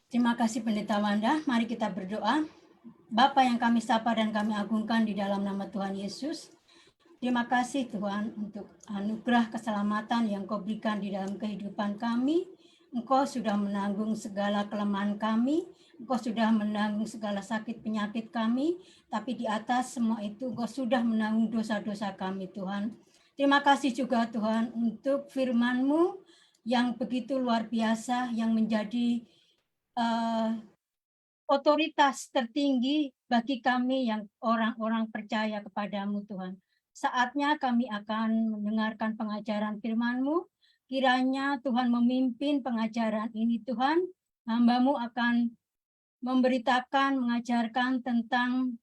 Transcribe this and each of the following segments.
Terima kasih Pendeta Wanda. Mari kita berdoa. Bapa yang kami sapa dan kami agungkan di dalam nama Tuhan Yesus. Terima kasih Tuhan untuk anugerah keselamatan yang Kau berikan di dalam kehidupan kami. Engkau sudah menanggung segala kelemahan kami. Engkau sudah menanggung segala sakit penyakit kami. Tapi di atas semua itu Engkau sudah menanggung dosa-dosa kami Tuhan. Terima kasih juga Tuhan untuk firman-Mu yang begitu luar biasa, yang menjadi otoritas tertinggi bagi kami yang orang-orang percaya kepadamu Tuhan. Saatnya kami akan mendengarkan pengajaran firman-Mu. Kiranya Tuhan memimpin pengajaran ini Tuhan. Hamba-Mu akan memberitakan, mengajarkan tentang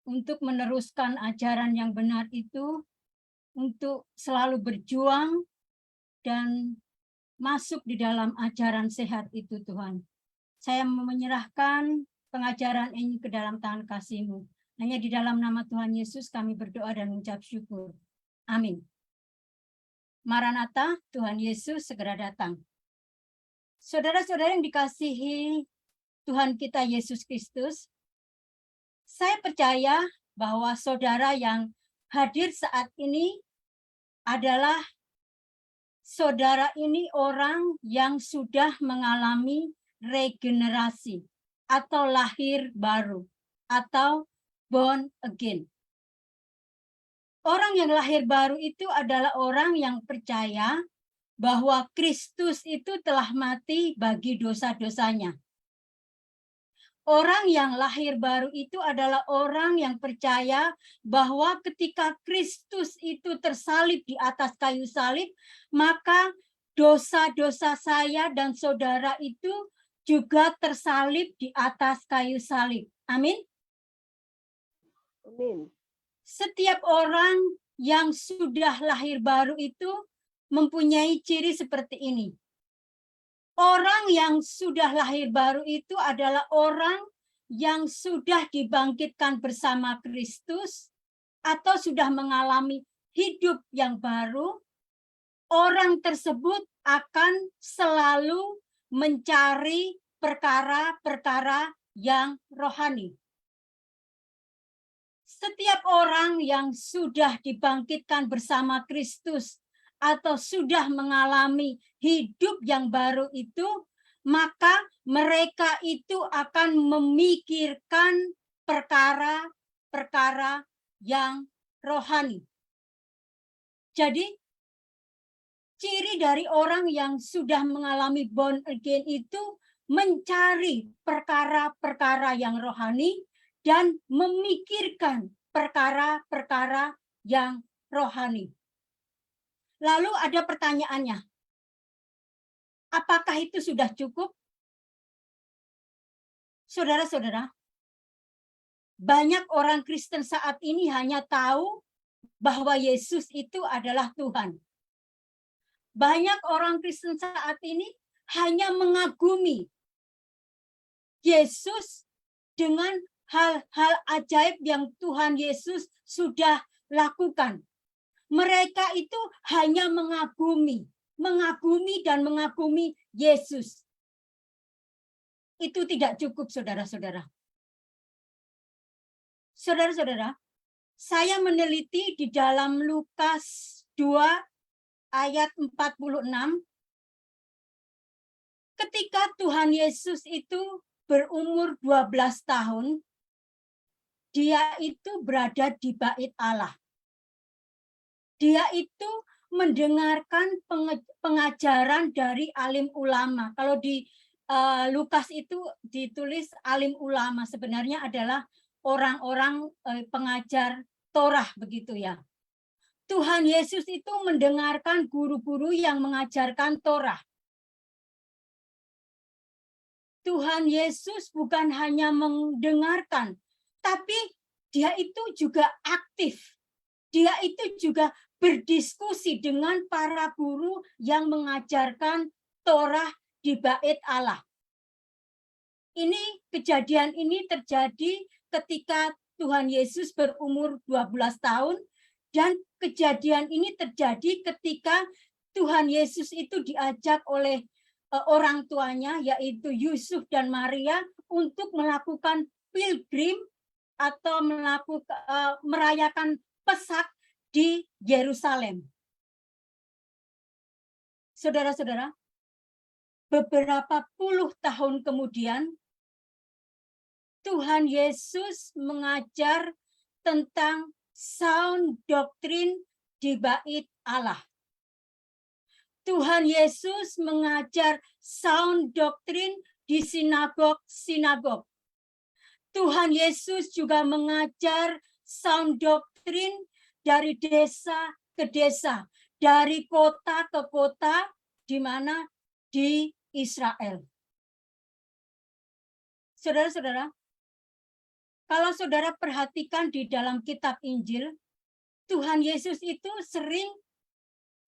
untuk meneruskan ajaran yang benar itu, untuk selalu berjuang dan masuk di dalam ajaran sehat itu Tuhan. Saya menyerahkan pengajaran ini ke dalam tangan kasih-Mu. Hanya di dalam nama Tuhan Yesus kami berdoa dan mengucap syukur. Amin. Maranatha, Tuhan Yesus segera datang. Saudara-saudara yang dikasihi Tuhan kita Yesus Kristus, saya percaya bahwa saudara yang hadir saat ini adalah saudara ini orang yang sudah mengalami regenerasi atau lahir baru atau born again. Orang yang lahir baru itu adalah orang yang percaya bahwa Kristus itu telah mati bagi dosa-dosanya. Orang yang lahir baru itu adalah orang yang percaya bahwa ketika Kristus itu tersalib di atas kayu salib, maka dosa-dosa saya dan saudara itu juga tersalib di atas kayu salib. Amin. Amin. Setiap orang yang sudah lahir baru itu mempunyai ciri seperti ini. Orang yang sudah lahir baru itu adalah orang yang sudah dibangkitkan bersama Kristus atau sudah mengalami hidup yang baru. Orang tersebut akan selalu mencari perkara-perkara yang rohani. Setiap orang yang sudah dibangkitkan bersama Kristus atau sudah mengalami hidup yang baru itu, maka mereka itu akan memikirkan perkara-perkara yang rohani. Jadi, ciri dari orang yang sudah mengalami born again itu mencari perkara-perkara yang rohani dan memikirkan perkara-perkara yang rohani. Lalu ada pertanyaannya, apakah itu sudah cukup? Saudara-saudara, banyak orang Kristen saat ini hanya tahu bahwa Yesus itu adalah Tuhan. Banyak orang Kristen saat ini hanya mengagumi Yesus dengan hal-hal ajaib yang Tuhan Yesus sudah lakukan. Mereka itu hanya mengagumi dan mengagumi Yesus. Itu tidak cukup, saudara-saudara. Saudara-saudara, saya meneliti di dalam Lukas 2 ayat 46. Ketika Tuhan Yesus itu berumur 12 tahun, dia itu berada di bait Allah. Dia itu mendengarkan pengajaran dari alim ulama. Kalau di Lukas itu ditulis alim ulama, sebenarnya adalah orang-orang pengajar Torah begitu ya. Tuhan Yesus itu mendengarkan guru-guru yang mengajarkan Torah. Tuhan Yesus bukan hanya mendengarkan, tapi dia itu juga aktif. Dia itu juga berdiskusi dengan para guru yang mengajarkan Torah di bait Allah. Kejadian ini terjadi ketika Tuhan Yesus berumur 12 tahun dan kejadian ini terjadi ketika Tuhan Yesus itu diajak oleh orang tuanya, yaitu Yusuf dan Maria, untuk melakukan pilgrim atau merayakan Pesak di Yerusalem. Saudara-saudara, beberapa puluh tahun kemudian, Tuhan Yesus mengajar tentang sound doktrin di bait Allah. Tuhan Yesus mengajar sound doktrin di sinagog-sinagog. Tuhan Yesus juga mengajar sound doktrin dari desa ke desa, dari kota ke kota, di mana di Israel. Saudara-saudara, kalau saudara perhatikan di dalam kitab Injil, Tuhan Yesus itu sering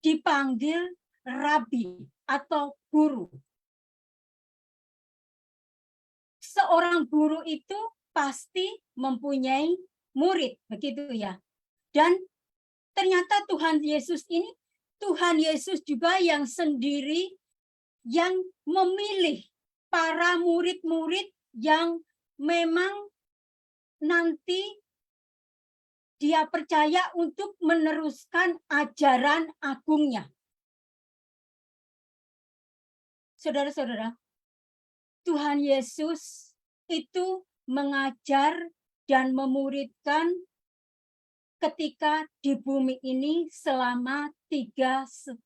dipanggil rabi atau guru. Seorang guru itu pasti mempunyai murid, begitu ya. Dan ternyata Tuhan Yesus juga yang sendiri yang memilih para murid-murid yang memang nanti dia percaya untuk meneruskan ajaran agungnya. Saudara-saudara, Tuhan Yesus itu mengajar dan memuridkan ketika di bumi ini selama 3,5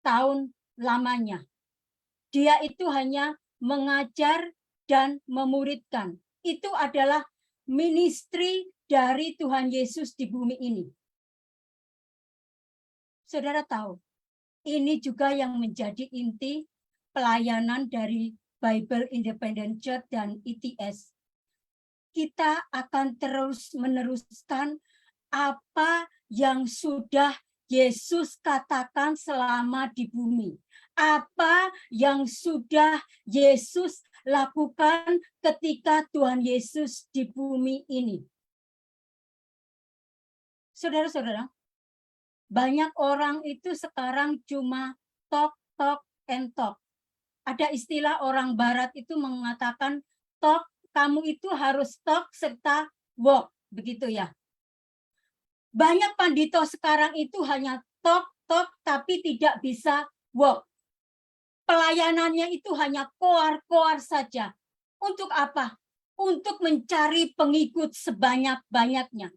tahun lamanya. Dia itu hanya mengajar dan memuridkan. Itu adalah ministry dari Tuhan Yesus di bumi ini. Saudara tahu, ini juga yang menjadi inti pelayanan dari Bible Independent Church dan ITS. Kita akan terus meneruskan apa yang sudah Yesus katakan selama di bumi. Apa yang sudah Yesus lakukan ketika Tuhan Yesus di bumi ini. Saudara-saudara, banyak orang itu sekarang cuma talk, talk, and talk. Ada istilah orang barat itu mengatakan talk, kamu itu harus talk serta walk, begitu ya. Banyak pandito sekarang itu hanya talk, talk, tapi tidak bisa walk. Pelayanannya itu hanya koar-koar saja. Untuk apa? Untuk mencari pengikut sebanyak-banyaknya.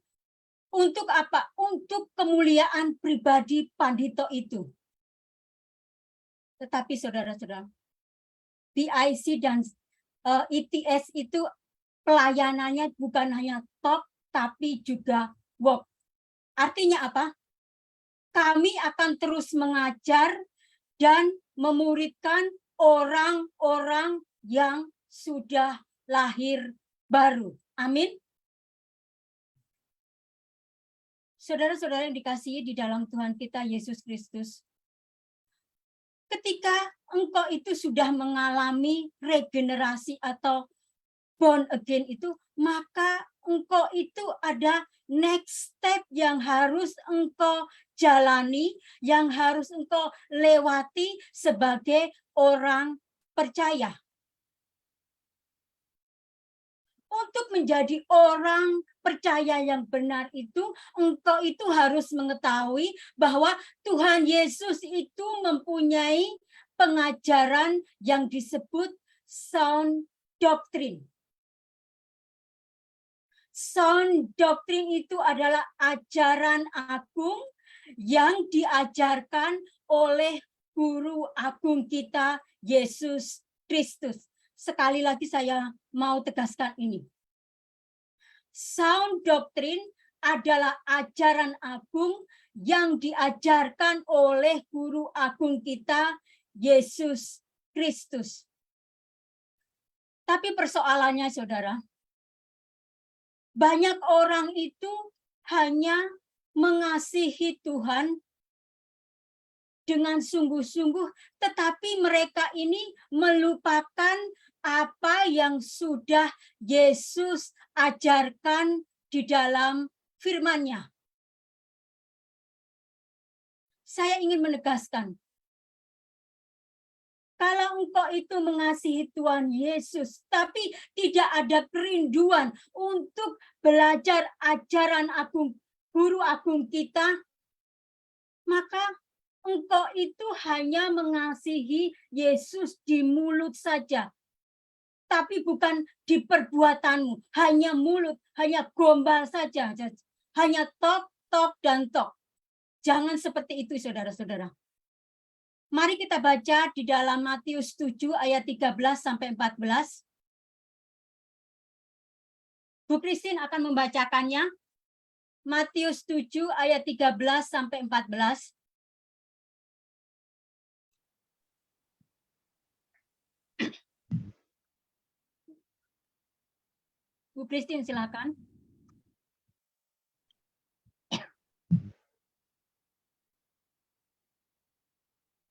Untuk apa? Untuk kemuliaan pribadi pandito itu. Tetapi saudara-saudara, BIC dan ITS itu pelayanannya bukan hanya talk, tapi juga walk. Artinya apa? Kami akan terus mengajar dan memuridkan orang-orang yang sudah lahir baru. Amin. Saudara-saudara yang dikasihi di dalam Tuhan kita Yesus Kristus, ketika engkau itu sudah mengalami regenerasi atau born again itu, maka engkau itu ada next step yang harus engkau jalani, yang harus engkau lewati sebagai orang percaya. Untuk menjadi orang percaya yang benar itu, engkau itu harus mengetahui bahwa Tuhan Yesus itu mempunyai pengajaran yang disebut sound doctrine. Sound doctrine itu adalah ajaran agung yang diajarkan oleh guru agung kita, Yesus Kristus. Sekali lagi saya mau tegaskan ini. Sound doctrine adalah ajaran agung yang diajarkan oleh guru agung kita, Yesus Kristus. Tapi persoalannya, saudara, banyak orang itu hanya mengasihi Tuhan dengan sungguh-sungguh, tetapi mereka ini melupakan apa yang sudah Yesus ajarkan di dalam firman-Nya. Saya ingin menegaskan, Kalau engkau itu mengasihi Tuhan Yesus, tapi tidak ada kerinduan untuk belajar ajaran agung, guru agung kita, maka engkau itu hanya mengasihi Yesus di mulut saja, tapi bukan di perbuatanmu. Hanya mulut, hanya gombal saja. Hanya tok, tok, dan tok. Jangan seperti itu, saudara-saudara. Mari kita baca di dalam Matius 7 ayat 13 sampai 14. Bu Christine akan membacakannya. Matius 7 ayat 13 sampai 14. Bu Christine, silakan.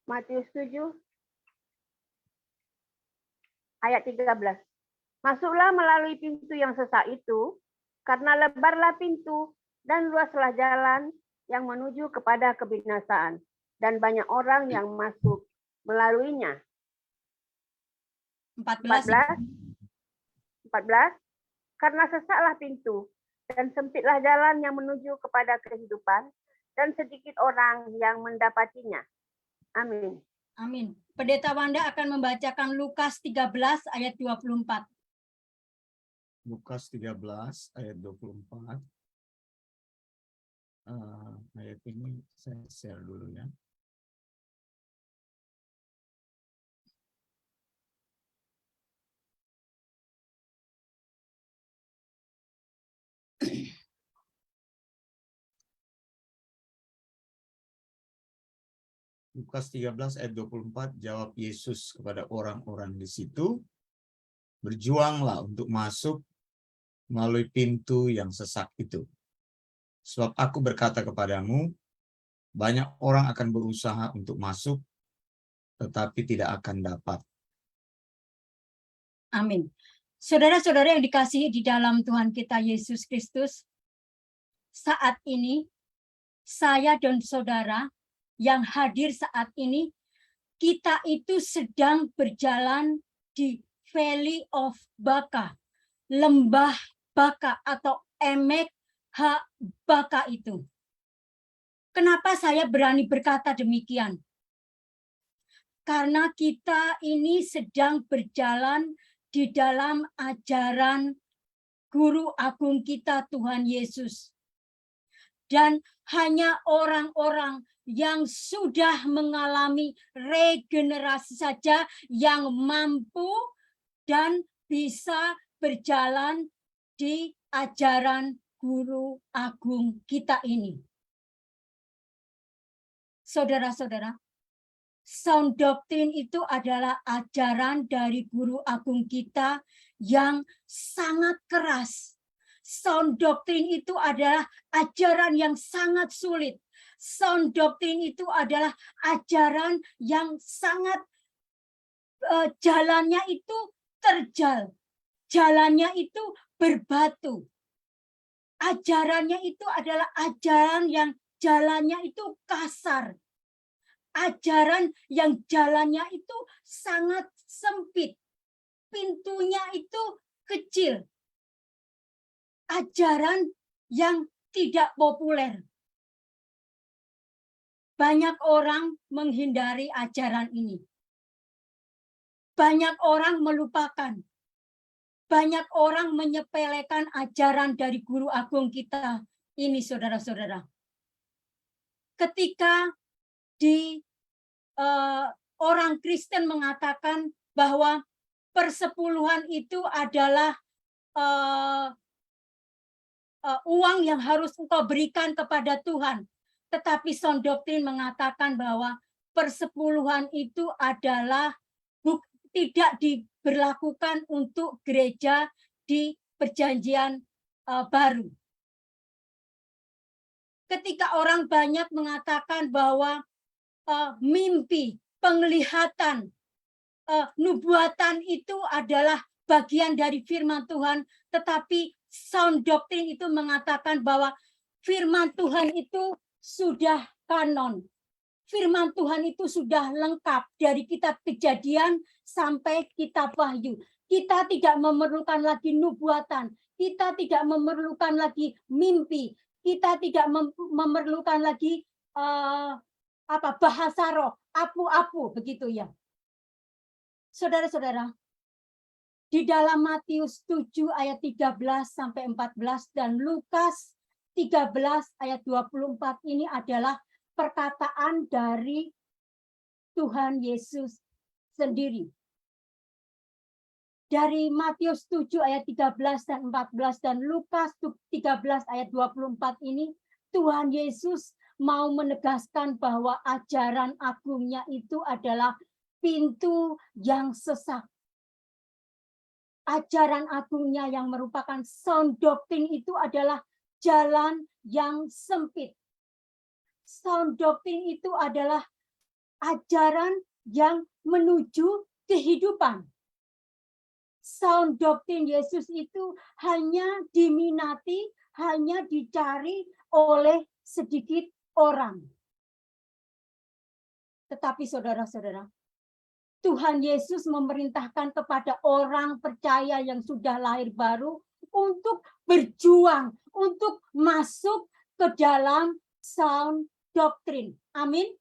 Matius 7 ayat 13. Masuklah melalui pintu yang sesak itu, karena lebarlah pintu dan luaslah jalan yang menuju kepada kebinasaan, dan banyak orang yang masuk melaluinya. 14. Karena sesaklah pintu dan sempitlah jalan yang menuju kepada kehidupan, dan sedikit orang yang mendapatinya. Amin. Amin. Pendeta Wanda akan membacakan Lukas 13 ayat 24. Lukas 13 ayat 24. Ayat ini saya share dulu ya. Lukas 13 ayat 24, jawab Yesus kepada orang-orang di situ, berjuanglah untuk masuk melalui pintu yang sesak itu. Sebab aku berkata kepadamu, banyak orang akan berusaha untuk masuk, tetapi tidak akan dapat. Amin. Saudara-saudara yang dikasihi di dalam Tuhan kita Yesus Kristus, saat ini saya dan saudara yang hadir saat ini, kita itu sedang berjalan di Valley of Baka, lembah Baka atau Emek Baka itu. Kenapa saya berani berkata demikian? Karena kita ini sedang berjalan di dalam ajaran guru agung kita Tuhan Yesus. Dan hanya orang-orang yang sudah mengalami regenerasi saja yang mampu dan bisa berjalan di ajaran guru agung kita ini. Saudara-saudara, sound doctrine itu adalah ajaran dari guru agung kita yang sangat keras. Sound doctrine itu adalah ajaran yang sangat sulit. Sound doctrine itu adalah ajaran yang sangat jalannya itu terjal. Jalannya itu berbatu. Ajarannya itu adalah ajaran yang jalannya itu kasar. Ajaran yang jalannya itu sangat sempit. Pintunya itu kecil. Ajaran yang tidak populer. Banyak orang menghindari ajaran ini. Banyak orang melupakan. Banyak orang menyepelekan ajaran dari guru agung kita ini, saudara-saudara. Ketika orang Kristen mengatakan bahwa persepuluhan itu adalah uang yang harus engkau berikan kepada Tuhan. Tetapi sound doctrine mengatakan bahwa persepuluhan itu adalah tidak diberlakukan untuk gereja di perjanjian baru. Ketika orang banyak mengatakan bahwa mimpi, penglihatan, nubuatan itu adalah bagian dari firman Tuhan, tetapi sound doctrine itu mengatakan bahwa firman Tuhan itu sudah kanon. Firman Tuhan itu sudah lengkap dari kitab Kejadian sampai kitab Wahyu. Kita tidak memerlukan lagi nubuatan, kita tidak memerlukan lagi mimpi, kita tidak memerlukan lagi bahasa roh, apu-apu begitu ya. Saudara-saudara, di dalam Matius 7 ayat 13 sampai 14 dan Lukas 13 ayat 24 ini adalah perkataan dari Tuhan Yesus sendiri. Dari Matius 7 ayat 13 dan 14 dan Lukas 13 ayat 24 ini, Tuhan Yesus mau menegaskan bahwa ajaran agungnya itu adalah pintu yang sesat. Ajaran agungnya yang merupakan sound doctrine itu adalah jalan yang sempit. Sound doctrine itu adalah ajaran yang menuju kehidupan. Sound doctrine Yesus itu hanya diminati, hanya dicari oleh sedikit orang. Tetapi saudara-saudara, Tuhan Yesus memerintahkan kepada orang percaya yang sudah lahir baru untuk berjuang, untuk masuk ke dalam sound doctrine. Amin.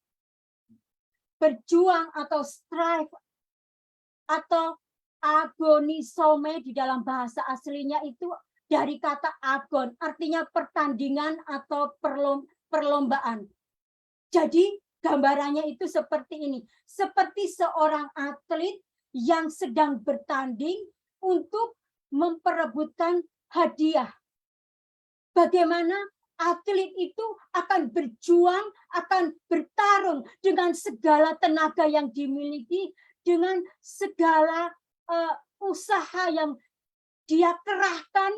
Berjuang atau strive atau agonisome di dalam bahasa aslinya itu dari kata agon, artinya pertandingan atau perlombaan. Jadi gambarannya itu seperti ini, seperti seorang atlet yang sedang bertanding untuk memperebutkan hadiah. Bagaimana atlet itu akan berjuang, akan bertarung dengan segala tenaga yang dimiliki, dengan segala usaha yang dia kerahkan,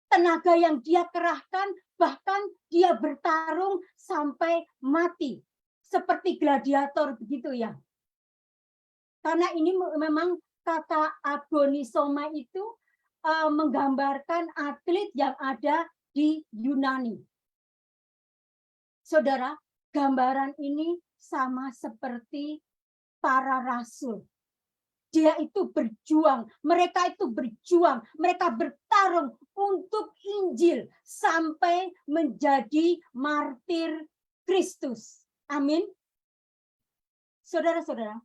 tenaga yang dia kerahkan, bahkan dia bertarung sampai mati. Seperti gladiator begitu ya. Karena ini memang kata agonisoma itu menggambarkan atlet yang ada di Yunani. Saudara, gambaran ini sama seperti para rasul. Dia itu berjuang, mereka itu berjuang, mereka bertarung untuk Injil sampai menjadi martir Kristus. Amin. Saudara-saudara,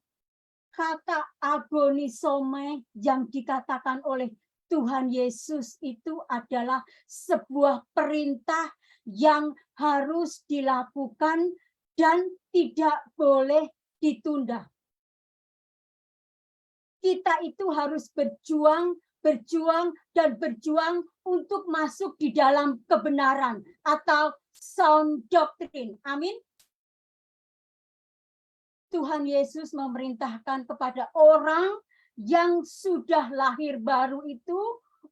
kata agonisome yang dikatakan oleh Tuhan Yesus itu adalah sebuah perintah yang harus dilakukan dan tidak boleh ditunda. Kita itu harus berjuang dan berjuang untuk masuk di dalam kebenaran atau sound doctrine. Amin. Tuhan Yesus memerintahkan kepada orang yang sudah lahir baru itu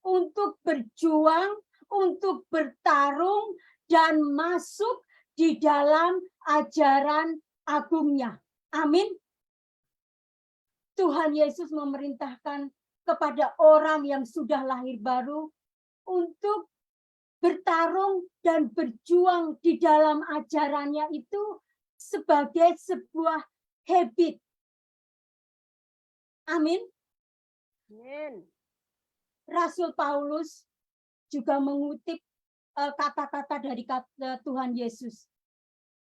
untuk berjuang, untuk bertarung dan masuk di dalam ajaran agungnya. Amin. Tuhan Yesus memerintahkan kepada orang yang sudah lahir baru untuk bertarung dan berjuang di dalam ajarannya itu sebagai sebuah habit. Amin. Amin. Rasul Paulus juga mengutip kata-kata dari Tuhan Yesus.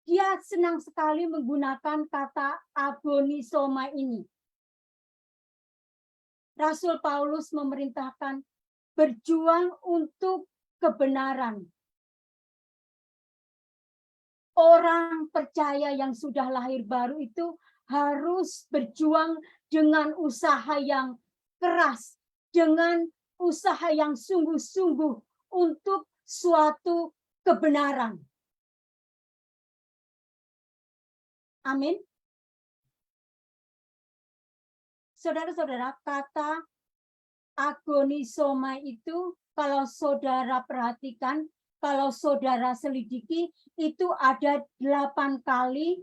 Dia senang sekali menggunakan kata agonisoma ini. Rasul Paulus memerintahkan berjuang untuk kebenaran. Orang percaya yang sudah lahir baru itu harus berjuang dengan usaha yang keras, dengan usaha yang sungguh-sungguh untuk suatu kebenaran. Amin. Saudara-saudara, kata agonisoma itu kalau saudara perhatikan, kalau saudara selidiki, itu ada 8 kali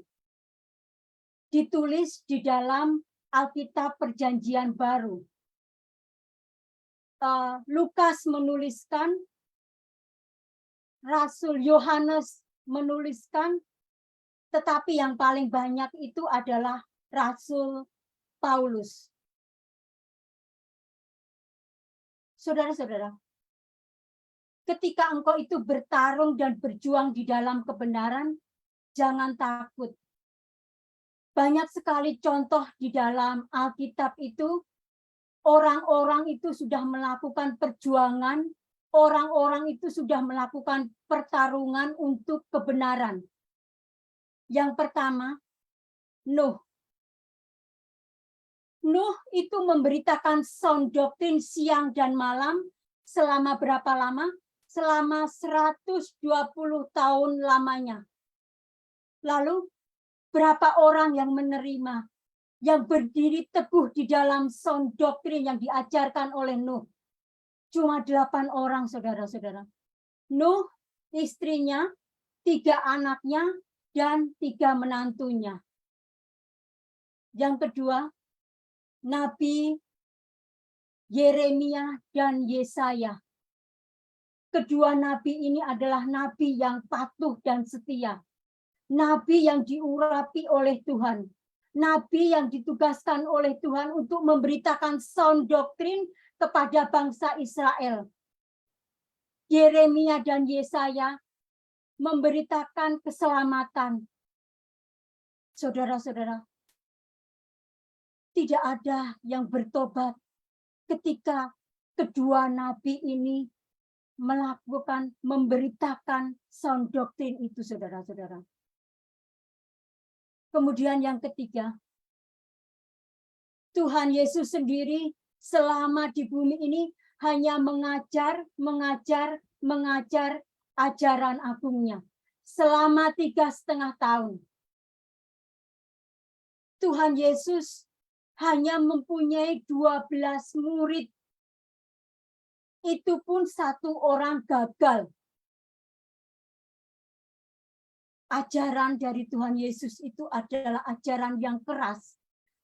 ditulis di dalam Alkitab Perjanjian Baru. Lukas menuliskan, Rasul Yohanes menuliskan, tetapi yang paling banyak itu adalah Rasul Paulus. Saudara-saudara, ketika engkau itu bertarung dan berjuang di dalam kebenaran, jangan takut. Banyak sekali contoh di dalam Alkitab itu, orang-orang itu sudah melakukan perjuangan, orang-orang itu sudah melakukan pertarungan untuk kebenaran. Yang pertama, Nuh. Nuh itu memberitakan sound doktrin siang dan malam selama berapa lama? Selama 120 tahun lamanya. Lalu berapa orang yang menerima, yang berdiri teguh di dalam sound doktrin yang diajarkan oleh Nuh? Cuma 8 orang, saudara-saudara. Nuh, istrinya, 3 anaknya, dan 3 menantunya. Yang kedua, Nabi Yeremia dan Yesaya. Kedua nabi ini adalah nabi yang patuh dan setia. Nabi yang diurapi oleh Tuhan. Nabi yang ditugaskan oleh Tuhan untuk memberitakan sound doktrin kepada bangsa Israel. Yeremia dan Yesaya memberitakan keselamatan. Saudara-saudara, tidak ada yang bertobat ketika kedua nabi ini memberitakan sound doktrin itu, saudara-saudara. Kemudian yang ketiga, Tuhan Yesus sendiri selama di bumi ini hanya mengajar ajaran agungnya selama 3,5 tahun. Tuhan Yesus hanya mempunyai 12 murid. Itu pun 1 orang gagal. Ajaran dari Tuhan Yesus itu adalah ajaran yang keras,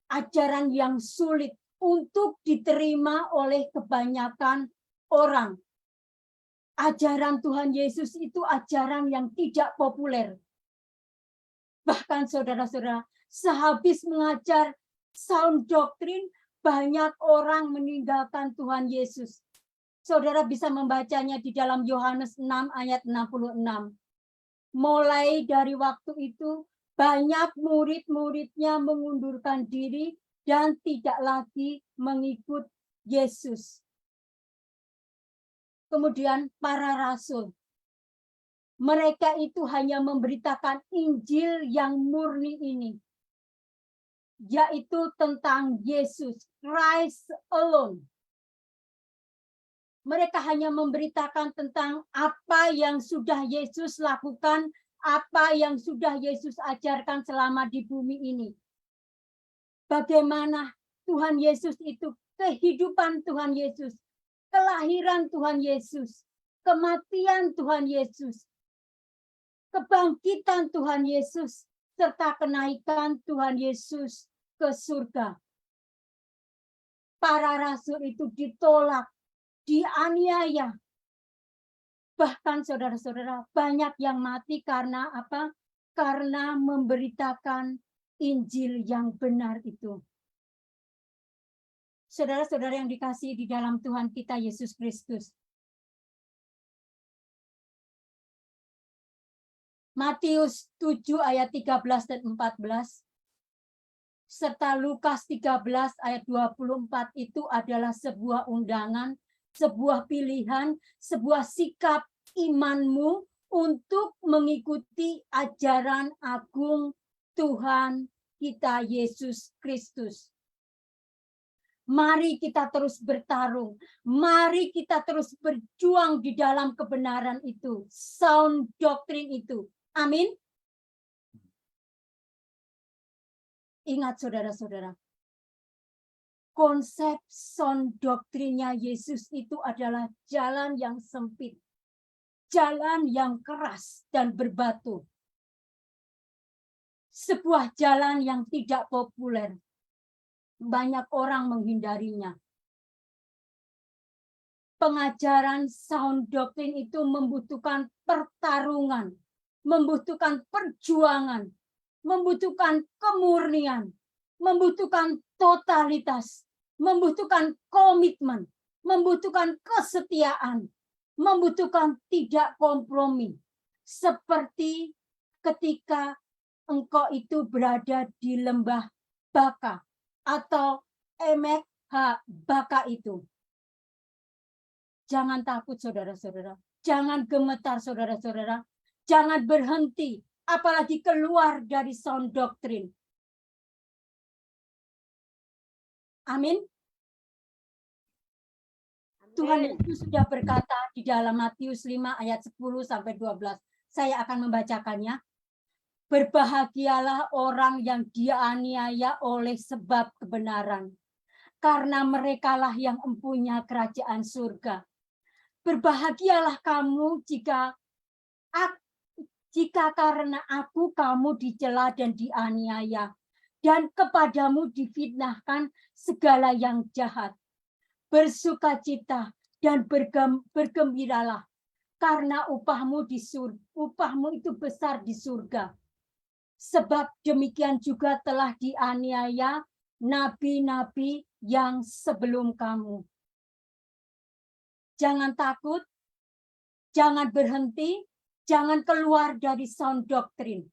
ajaran yang sulit untuk diterima oleh kebanyakan orang. Ajaran Tuhan Yesus itu ajaran yang tidak populer. Bahkan saudara-saudara, sehabis mengajar sound doktrin, banyak orang meninggalkan Tuhan Yesus. Saudara bisa membacanya di dalam Yohanes 6 ayat 66. Mulai dari waktu itu, banyak murid-muridnya mengundurkan diri dan tidak lagi mengikut Yesus. Kemudian para rasul. Mereka itu hanya memberitakan Injil yang murni ini, yaitu tentang Yesus, Christ alone. Mereka hanya memberitakan tentang apa yang sudah Yesus lakukan, apa yang sudah Yesus ajarkan selama di bumi ini. Bagaimana Tuhan Yesus itu, kehidupan Tuhan Yesus, kelahiran Tuhan Yesus, kematian Tuhan Yesus, kebangkitan Tuhan Yesus, serta kenaikan Tuhan Yesus ke surga. Para rasul itu ditolak, dianiaya. Bahkan saudara-saudara, banyak yang mati karena apa? Karena memberitakan Injil yang benar itu. Saudara-saudara yang dikasihi di dalam Tuhan kita Yesus Kristus. Matius 7 ayat 13 dan 14 serta Lukas 13 ayat 24 itu adalah sebuah undangan, sebuah pilihan, sebuah sikap imanmu untuk mengikuti ajaran agung Tuhan kita Yesus Kristus. Mari kita terus bertarung. Mari kita terus berjuang di dalam kebenaran itu. Sound doktrin itu. Amin. Ingat saudara-saudara. Konsep sound doktrinnya Yesus itu adalah jalan yang sempit. Jalan yang keras dan berbatu. Sebuah jalan yang tidak populer. Banyak orang menghindarinya. Pengajaran sound doktrin itu membutuhkan pertarungan, membutuhkan perjuangan, membutuhkan kemurnian, membutuhkan totalitas, membutuhkan komitmen, membutuhkan kesetiaan, membutuhkan tidak kompromi. Seperti ketika engkau itu berada di lembah Baka atau Emek Baka itu. Jangan takut saudara-saudara. Jangan gemetar saudara-saudara. Jangan berhenti. Apalagi keluar dari sound doktrin. Amin. Tuhan Yesus sudah berkata di dalam Matius 5 ayat 10 sampai 12. Saya akan membacakannya. Berbahagialah orang yang dianiaya oleh sebab kebenaran, karena merekalah yang empunya kerajaan surga. Berbahagialah kamu jika karena aku kamu dicela dan dianiaya, dan kepadamu difitnahkan segala yang jahat. Bersukacita dan bergembiralah, karena upahmu itu besar di surga. Sebab demikian juga telah dianiaya nabi-nabi yang sebelum kamu. Jangan takut, jangan berhenti, jangan keluar dari sound doktrin.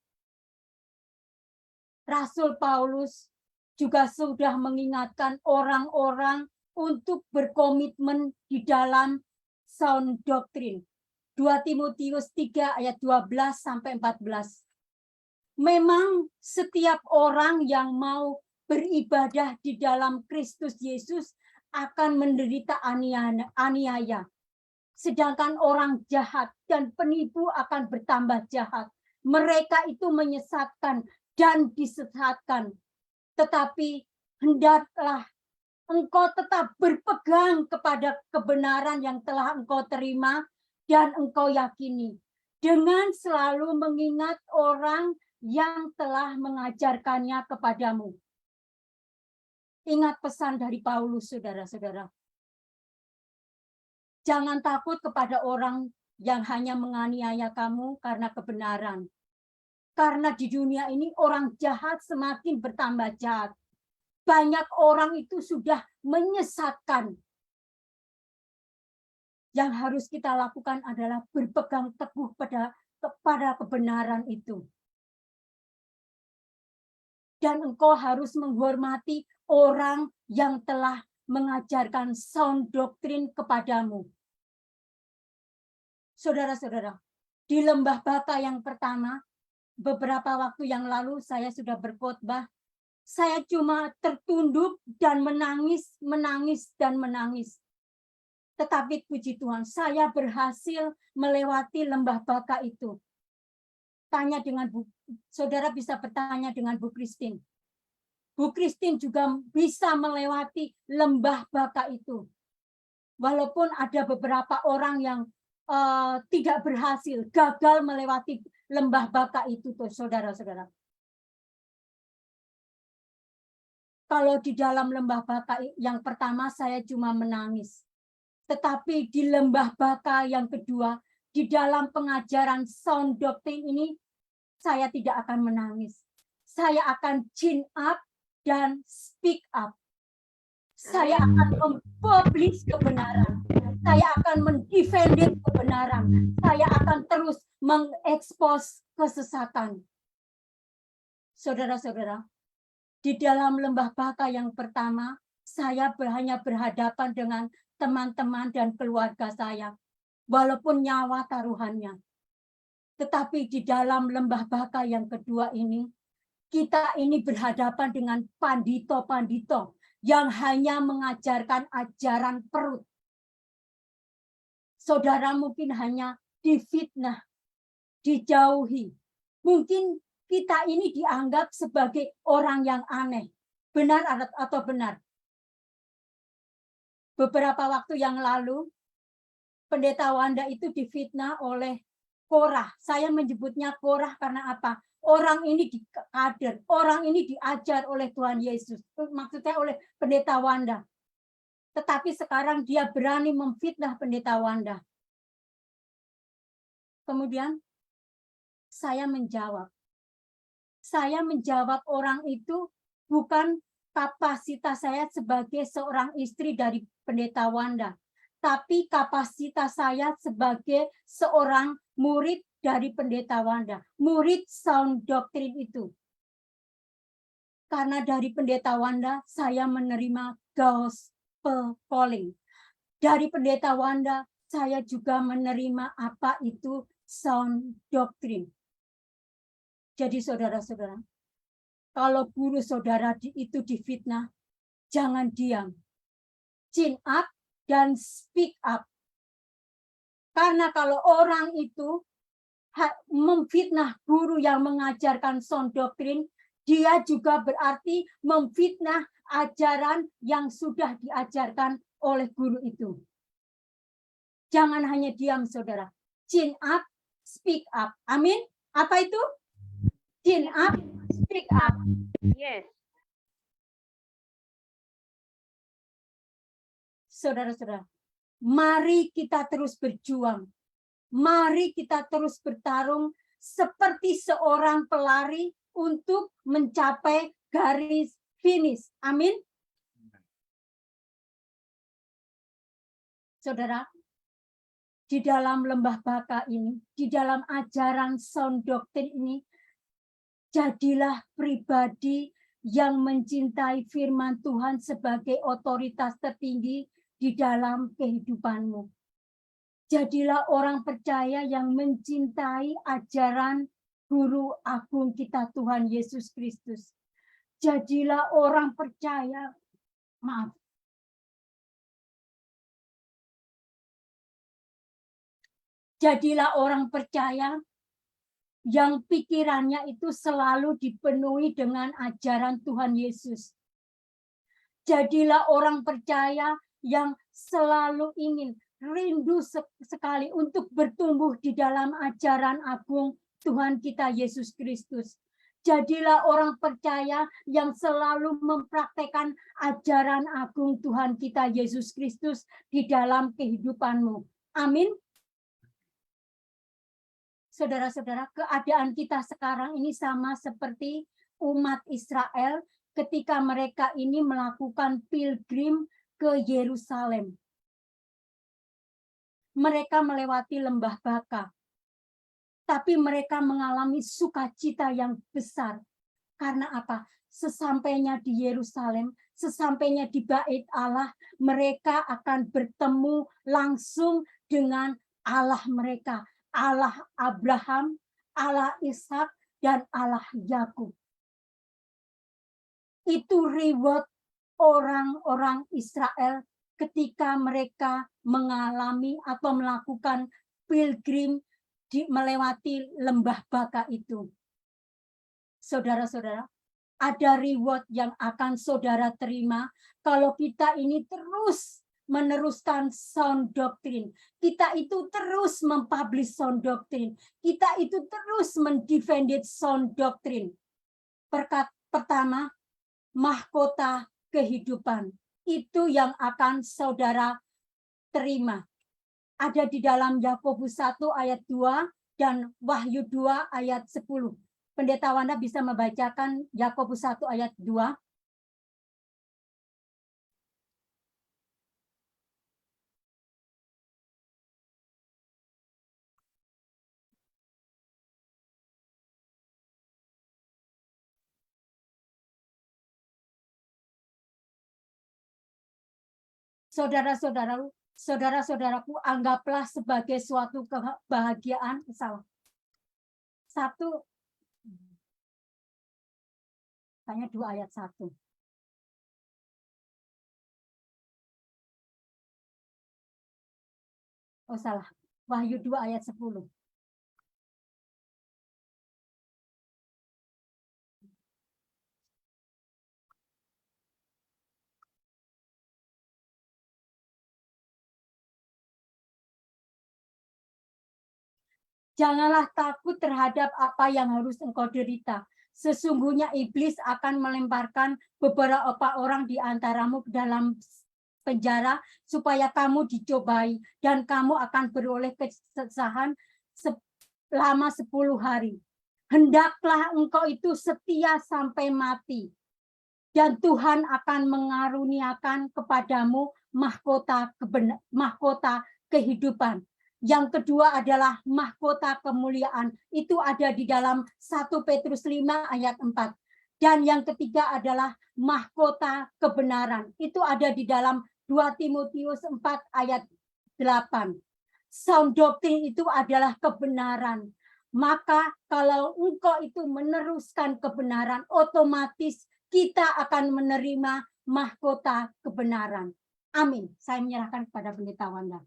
Rasul Paulus juga sudah mengingatkan orang-orang untuk berkomitmen di dalam sound doktrin. 2 Timotius 3 ayat 12 sampai 14. Memang setiap orang yang mau beribadah di dalam Kristus Yesus akan menderita aniaya. Sedangkan orang jahat dan penipu akan bertambah jahat. Mereka itu menyesatkan dan disesatkan. Tetapi hendaklah engkau tetap berpegang kepada kebenaran yang telah engkau terima dan engkau yakini. Dengan selalu mengingat orang yang telah mengajarkannya kepadamu. Ingat pesan dari Paulus, saudara-saudara. Jangan takut kepada orang yang hanya menganiaya kamu karena kebenaran. Karena di dunia ini orang jahat semakin bertambah jahat. Banyak orang itu sudah menyesatkan. Yang harus kita lakukan adalah berpegang teguh kepada kebenaran itu. Dan engkau harus menghormati orang yang telah mengajarkan sound doktrin kepadamu. Saudara-saudara, di lembah Baka yang pertama, beberapa waktu yang lalu saya sudah berkhotbah, saya cuma tertunduk dan menangis. Tetapi puji Tuhan, saya berhasil melewati lembah Baka itu. Tanya dengan saudara bisa bertanya dengan Bu Christine. Bu Christine juga bisa melewati lembah Baka itu. Walaupun ada beberapa orang yang tidak berhasil, gagal melewati lembah Baka itu, tuh, saudara-saudara. Kalau di dalam lembah Baka yang pertama saya cuma menangis. Tetapi di lembah Baka yang kedua, di dalam pengajaran sound doktrin ini, saya tidak akan menangis. Saya akan chin up dan speak up. Saya akan mempublish kebenaran. Saya akan mendefend kebenaran. Saya akan terus mengekspos kesesatan. Saudara-saudara, di dalam lembah Baka yang pertama, saya hanya berhadapan dengan teman-teman dan keluarga saya, walaupun nyawa taruhannya. Tetapi di dalam lembah Baka yang kedua ini, kita ini berhadapan dengan pandito-pandito yang hanya mengajarkan ajaran perut. Saudara mungkin hanya difitnah, dijauhi. Mungkin kita ini dianggap sebagai orang yang aneh. Benar atau benar? Beberapa waktu yang lalu, Pendeta Wanda itu difitnah oleh Korah. Saya menyebutnya Korah karena apa? Orang ini dikader, orang ini diajar oleh Tuhan Yesus. Maksudnya oleh Pendeta Wanda. Tetapi sekarang dia berani memfitnah Pendeta Wanda. Kemudian saya menjawab, Saya menjawab orang itu bukan kapasitas saya sebagai seorang istri dari Pendeta Wanda, tapi kapasitas saya sebagai seorang murid dari Pendeta Wanda, murid sound doctrine itu. Karena dari Pendeta Wanda saya menerima gospel calling. Dari Pendeta Wanda saya juga menerima apa itu sound doctrine. Jadi saudara-saudara, kalau guru saudara itu difitnah, jangan diam. Chin up dan speak up. Karena kalau orang itu memfitnah guru yang mengajarkan sound doctrine, dia juga berarti memfitnah ajaran yang sudah diajarkan oleh guru itu. Jangan hanya diam, saudara. Chin up, speak up. Amin. Apa itu? Chin up, speak up. Yes. Saudara-saudara, mari kita terus berjuang. Mari kita terus bertarung seperti seorang pelari untuk mencapai garis finish. Amin. Saudara, di dalam lembah baka ini, di dalam ajaran sound doctrine ini, jadilah pribadi yang mencintai firman Tuhan sebagai otoritas tertinggi di dalam kehidupanmu. Jadilah orang percaya yang mencintai ajaran Guru Agung kita Tuhan Yesus Kristus. Jadilah orang percaya, maaf. Jadilah orang percaya yang pikirannya itu selalu dipenuhi dengan ajaran Tuhan Yesus. Jadilah orang percaya yang selalu ingin rindu sekali untuk bertumbuh di dalam ajaran agung Tuhan kita Yesus Kristus. Jadilah orang percaya yang selalu mempraktekkan ajaran agung Tuhan kita Yesus Kristus di dalam kehidupanmu. Amin. Saudara-saudara, keadaan kita sekarang ini sama seperti umat Israel ketika mereka ini melakukan pilgrim ke Yerusalem. Mereka melewati lembah baka, tapi mereka mengalami sukacita yang besar. Karena apa? Sesampainya di Yerusalem, sesampainya di Bait Allah, mereka akan bertemu langsung dengan Allah mereka, Allah Abraham, Allah Ishak, dan Allah Yakub. Itu reward orang-orang Israel ketika mereka mengalami atau melakukan pilgrim melewati lembah baka itu. Saudara-saudara, ada reward yang akan saudara terima kalau kita ini terus meneruskan sound doctrine. Kita itu terus mempublish sound doctrine. Kita itu terus mendefended sound doctrine. Pertama, mahkota kehidupan. Itu yang akan saudara terima. Ada di dalam Yakobus 1 ayat 2 dan Wahyu 2 ayat 10. Pendeta Wanda bisa membacakan Yakobus 1 ayat 2. Saudara-saudaraku, anggaplah sebagai suatu kebahagiaan. Salah. Satu, hanya 2 ayat 1. Oh salah, Wahyu 2 ayat 10. Janganlah takut terhadap apa yang harus engkau derita. Sesungguhnya iblis akan melemparkan beberapa orang di antaramu ke dalam penjara supaya kamu dicobai dan kamu akan beroleh kesusahan selama 10 hari. hendaklah engkau itu setia sampai mati, dan Tuhan akan mengaruniakan kepadamu mahkota kehidupan. Yang kedua adalah mahkota kemuliaan. Itu ada di dalam 1 Petrus 5 ayat 4. Dan yang ketiga adalah mahkota kebenaran. Itu ada di dalam 2 Timotius 4 ayat 8. Sound doctrine itu adalah kebenaran. Maka kalau engkau itu meneruskan kebenaran, otomatis kita akan menerima mahkota kebenaran. Amin. Saya menyerahkan kepada pendeta Wanda.